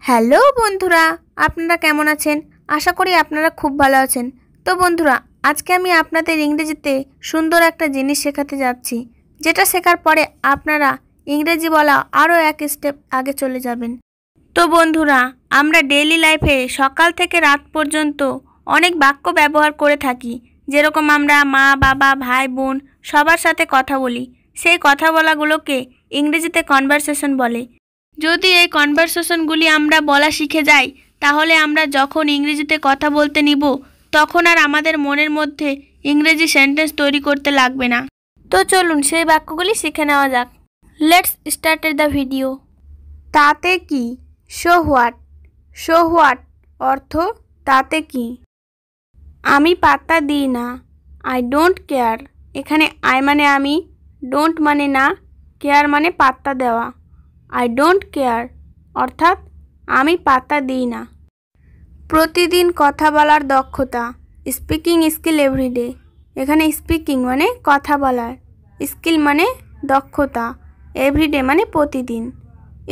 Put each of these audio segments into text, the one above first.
Hello বন্ধুরা, আপনারা কেমন আছেন? আশা করি আপনারা খুব ভালো আছেন। তো বন্ধুরা, আজকে আমি আপনাদের ইংরেজিতে সুন্দর একটা জিনিস শেখাতে যাচ্ছি, যেটা শেখার পরে আপনারা ইংরেজি বলা আরও এক স্টেপ আগে চলে যাবেন। তো বন্ধুরা, আমরা ডেইলি লাইফে সকাল থেকে রাত পর্যন্ত অনেক বাক্য ব্যবহার করে থাকি। যেরকম আমরা মা, বাবা, ভাই, বোন সবার সাথে কথা বলি। সেই কথা বলাগুলোকে ইংরেজিতে কনভারসেশন বলে। যদি এই কনভারসেশনগুলি আমরা বলা শিখে যাই, তাহলে আমরা যখন ইংরেজিতে কথা বলতে নিব, তখন আর আমাদের মনের মধ্যে ইংরেজি সেন্টেন্স তৈরি করতে লাগবে না। তো চলুন সেই বাক্যগুলি শিখে নেওয়া যাক। Let's start the video. তাতে কি? So what. সো হোয়াট অর্থ তাতে কি। আমি পাত্তা দিই না। I don't care. এখানে আই মানে আমি, ডোন্ট মানে না, কেয়ার মানে পাত্তা দেওয়া। আই ডোন্ট কেয়ার অর্থাৎ আমি পাত্তা দিই না। প্রতিদিন কথা বলার দক্ষতা। Speaking skill everyday. এখানে স্পিকিং মানে কথা বলার, স্কিল মানে দক্ষতা, এভরিডে মানে প্রতিদিন।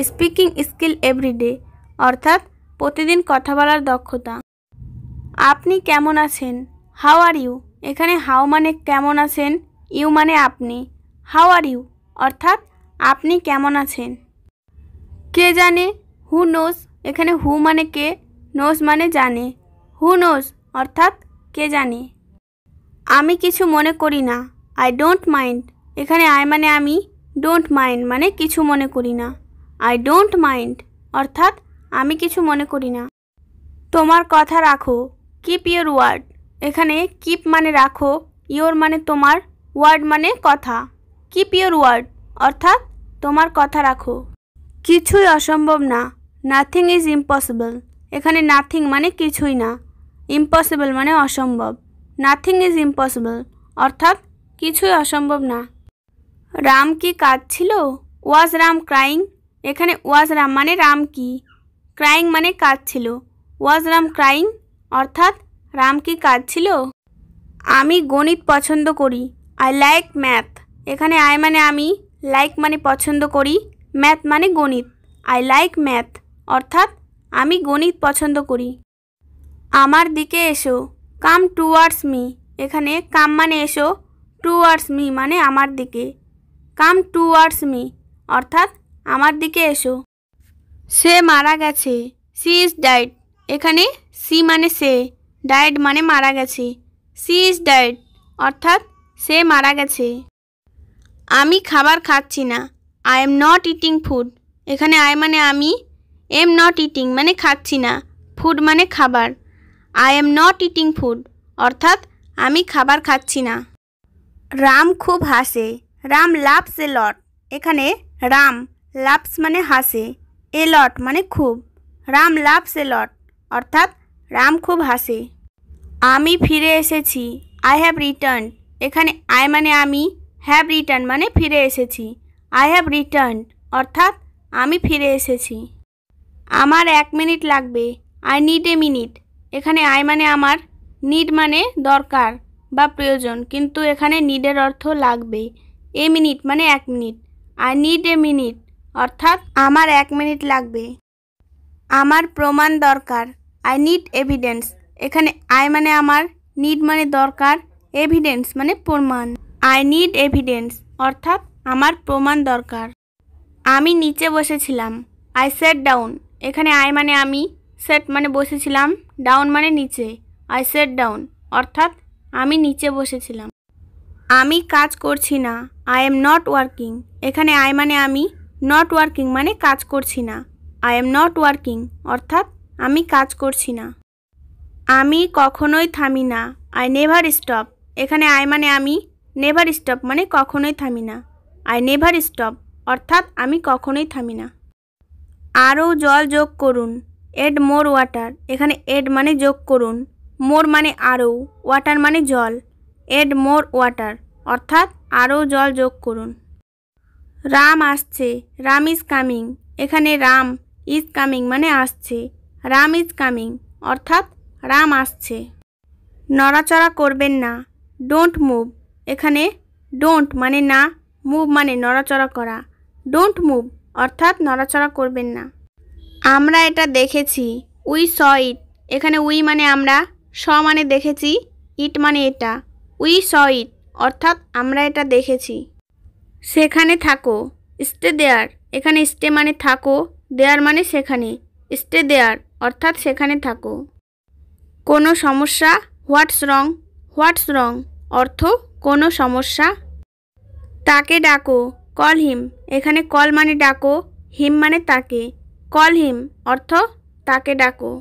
স্পিকিং স্কিল এভরিডে অর্থাৎ প্রতিদিন কথা বলার দক্ষতা। আপনি কেমন আছেন? How are you. এখানে হাউ মানে কেমন আছেন, ইউ মানে আপনি। হাউ আর ইউ অর্থাৎ আপনি কেমন আছেন। কে জানে? Who knows. এখানে হু মানে কে, নোজ মানে জানে। হু নোজ অর্থাৎ কে জানে। আমি কিছু মনে করি না। I don't mind. এখানে আই মানে আমি, ডোন্ট মাইন্ড মানে কিছু মনে করি না। আই ডোন্ট মাইন্ড অর্থাৎ আমি কিছু মনে করি না। তোমার কথা রাখো। Keep your word. এখানে কিপ মানে রাখো, ইয়োর মানে তোমার, ওয়ার্ড মানে কথা। কিপ ইয়োর ওয়ার্ড অর্থাৎ তোমার কথা রাখো। কিছুই অসম্ভব না। Nothing is impossible. এখানে নাথিং মানে কিছুই না, ইম্পসিবল মানে অসম্ভব। নাথিং ইজ ইম্পসিবল অর্থাৎ কিছুই অসম্ভব না। রাম কি কাঁদছিল? ওয়াজ রাম ক্রাইং। এখানে ওয়াজ রাম মানে রাম কি, ক্রাইং মানে কাঁদছিল। ওয়াজ রাম ক্রাইং অর্থাৎ রাম কি কাঁদছিল। আমি গণিত পছন্দ করি। I like math. এখানে আই মানে আমি, লাইক মানে পছন্দ করি, ম্যাথ মানে গণিত। আই লাইক ম্যাথ অর্থাৎ আমি গণিত পছন্দ করি। আমার দিকে এসো। কাম টুয়ার্ডস মি। এখানে কাম মানে এসো, টুয়ার্ডস মি মানে আমার দিকে। কাম টুয়ার্ডস মি অর্থাৎ আমার দিকে এসো। সে মারা গেছে। She is died. এখানে সি মানে সে, ডাইড মানে মারা গেছে। সি ইজ ডাইড অর্থাৎ সে মারা গেছে। আমি খাবার খাচ্ছি না। I am not eating food. এখানে আই মানে আমি, এম নট ইটিং মানে খাচ্ছি না, ফুড মানে খাবার। I am not eating food অর্থাৎ আমি খাবার খাচ্ছি না। রাম খুব হাসে। রাম লাভস এ লট। এখানে রাম লাভস মানে হাসে, এ লট মানে খুব। রাম লাভস এ লট অর্থাৎ রাম খুব হাসে। আমি ফিরে এসেছি। I have returned. এখানে আই মানে আমি, হ্যাভ রিটার্ন মানে ফিরে এসেছি। আই হ্যাভ রিটার্নড অর্থাৎ আমি ফিরে এসেছি। আমার 1 মিনিট লাগবে। I need a minute. এখানে আই মানে আমার, নিড মানে দরকার বা প্রয়োজন, কিন্তু এখানে নিডের অর্থ লাগবে। এ মিনিট মানে 1 minute. I need a minute অর্থাৎ আমার 1 মিনিট লাগবে। আমার প্রমাণ দরকার। I need evidence. এখানে আই মানে আমার, নিড মানে দরকার, এভিডেন্স মানে প্রমাণ। আই নিড এভিডেন্স অর্থাৎ আমার প্রমাণ দরকার। আমি নিচে বসেছিলাম। I set down. এখানে আই মানে আমি, সেট মানে বসেছিলাম, ডাউন মানে নিচে। আই সেট ডাউন অর্থাৎ আমি নিচে বসেছিলাম। আমি কাজ করছি না। I am not working. এখানে আই মানে আমি, নট ওয়ার্কিং মানে কাজ করছি না। আই এম নট ওয়ার্কিং অর্থাৎ আমি কাজ করছি না। আমি কখনোই থামি না। I never stop. এখানে আই মানে আমি, নেভার স্টপ মানে কখনোই থামি না। আই নেভার স্টপ অর্থাৎ আমি কখনোই থামি না। আরও জল যোগ করুন। Add more water. এখানে এড মানে যোগ করুন, মোর মানে আরও, ওয়াটার মানে জল। এড মোর ওয়াটার অর্থাৎ আরও জল যোগ করুন। রাম আসছে। Ram is coming. এখানে রাম ইজ কামিং মানে আসছে, রাম ইজ কামিং অর্থাৎ রাম আসছে। নড়াচড়া করবেন না। Don't move. এখানে ডোন্ট মানে না, মুভ মানে নড়াচড়া করা। ডোন্ট মুভ অর্থাৎ নড়াচড়া করবেন না। আমরা এটা দেখেছি, উই স ইট। এখানে উই মানে আমরা, স মানে দেখেছি, ইট মানে এটা। উই স ইট অর্থাৎ আমরা এটা দেখেছি। সেখানে থাকো, স্টে দেয়ার। এখানে স্টে মানে থাকো, দেয়ার মানে সেখানে। স্টে দেয়ার অর্থাৎ সেখানে থাকো। কোনো সমস্যা, হোয়াটস রং। হোয়াটস রং অর্থ কোনো সমস্যা। তাকে ডাকো, কল হিম। এখানে কল মানে ডাকো, হিম মানে তাকে। কল হিম অর্থ তাকে ডাকো।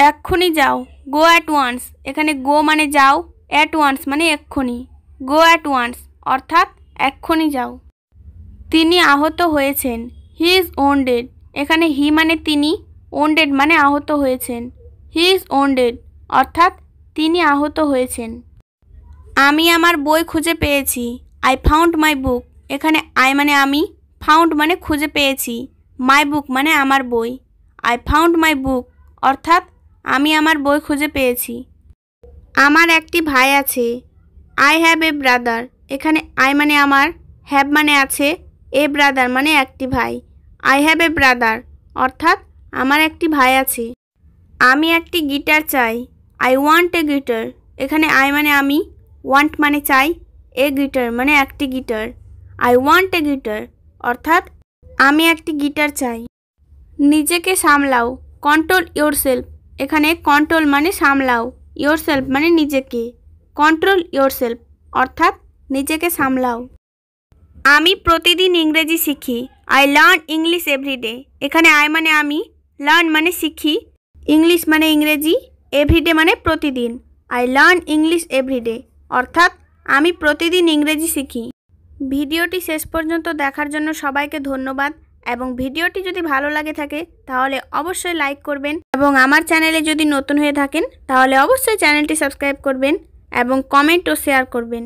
এক্ষুনি যাও, গো অ্যাট ওয়ান্স। এখানে গো মানে যাও, অ্যাট ওয়ান্স মানে এক্ষুনি। গো অ্যাট ওয়ান্স অর্থাৎ এক্ষুনি যাও। তিনি আহত হয়েছেন, হি ইজ ওন্ডেড। এখানে হি মানে তিনি, ওন্ডেড মানে আহত হয়েছেন। হি ইজ ওন্ডেড অর্থাৎ তিনি আহত হয়েছেন। আমি আমার বই খুঁজে পেয়েছি, আই ফাউন্ড মাই বুক। এখানে আই মানে আমি, ফাউন্ড মানে খুঁজে পেয়েছি, মাই বুক মানে আমার বই। আই ফাউন্ড মাই বুক অর্থাৎ আমি আমার বই খুঁজে পেয়েছি। আমার একটি ভাই আছে, আই হ্যাভ এ ব্রাদার। এখানে আই মানে আমার, হ্যাভ মানে আছে, এ ব্রাদার মানে একটি ভাই। আই হ্যাভ এ ব্রাদার অর্থাৎ আমার একটি ভাই আছে। আমি একটি গিটার চাই, আই ওয়ান্ট এ গিটার। এখানে আই মানে আমি, ওয়ান্ট মানে চাই, এ গিটার মানে একটি guitar. I want a guitar অর্থাৎ আমি একটি গিটার চাই। নিজেকে সামলাও, কন্ট্রোল ইয়োরসেলফ। এখানে কন্ট্রোল মানে সামলাও, ইয়োরসেলফ মানে নিজেকে। কন্ট্রোল ইয়োরসেলফ অর্থাৎ নিজেকে সামলাও। আমি প্রতিদিন ইংরেজি শিখি, আই লার্ন ইংলিশ এভরিডে। এখানে আই মানে আমি, লার্ন মানে শিখি, ইংলিশ মানে ইংরেজি, এভরিডে মানে প্রতিদিন। আই লার্ন ইংলিশ এভরিডে অর্থাৎ আমি প্রতিদিন ইংরেজি শিখি। ভিডিওটি শেষ পর্যন্ত দেখার জন্য সবাইকে ধন্যবাদ, এবং ভিডিওটি যদি ভালো লাগে থাকে তাহলে অবশ্যই লাইক করবেন, এবং আমার চ্যানেলে যদি নতুন হয়ে থাকেন তাহলে অবশ্যই চ্যানেলটি সাবস্ক্রাইব করবেন এবং কমেন্ট ও শেয়ার করবেন।